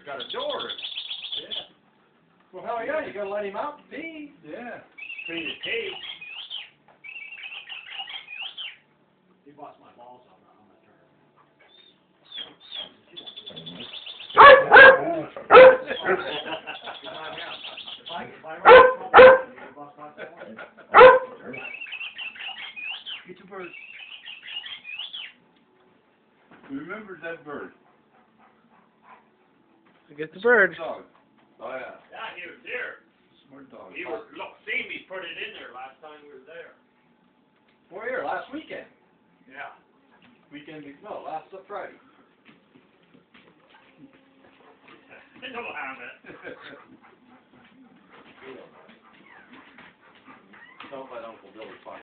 it's got a door. Yeah. Well, hell yeah, you gotta let him out to pee. Yeah. Clean his cage. He busts my balls on the turn. If I run a small, he busts my balls. Get the bird. Remember that bird. Get the bird. Dog. Oh yeah. Yeah, he was here. Smart dog. He was, look, see me put it in there last time we were there. Well, here, last weekend. Yeah. No, last Friday. No harm in it. Don't let Uncle Billy find